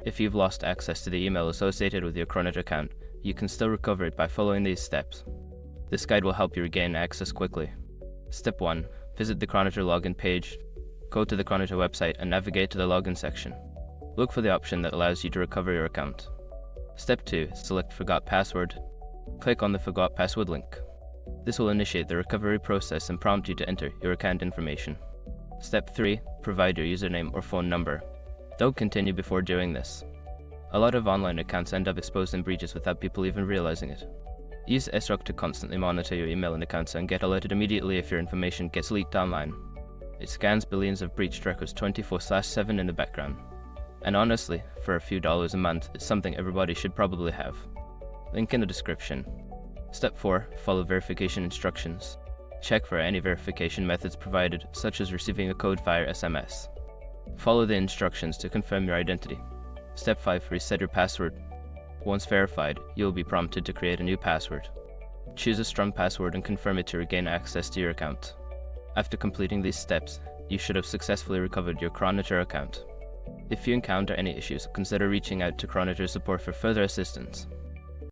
If you've lost access to the email associated with your Cronitor account, you can still recover it by following these steps. This guide will help you regain access quickly. Step 1. Visit the Cronitor login page. Go to the Cronitor website and navigate to the login section. Look for the option that allows you to recover your account. Step 2. Select Forgot Password. Click on the Forgot Password link. This will initiate the recovery process and prompt you to enter your account information. Step 3. Provide your username or phone number. Don't continue before doing this. A lot of online accounts end up exposed in breaches without people even realizing it. Use SROC to constantly monitor your email and accounts and get alerted immediately if your information gets leaked online. It scans billions of breached records 24/7 in the background. And honestly, for a few dollars a month, it's something everybody should probably have. Link in the description. Step 4. Follow verification instructions. Check for any verification methods provided, such as receiving a code via SMS. Follow the instructions to confirm your identity. Step 5. Reset your password. Once verified, you will be prompted to create a new password. Choose a strong password and confirm it to regain access to your account. After completing these steps, you should have successfully recovered your Cronitor account. If you encounter any issues, consider reaching out to Cronitor support for further assistance.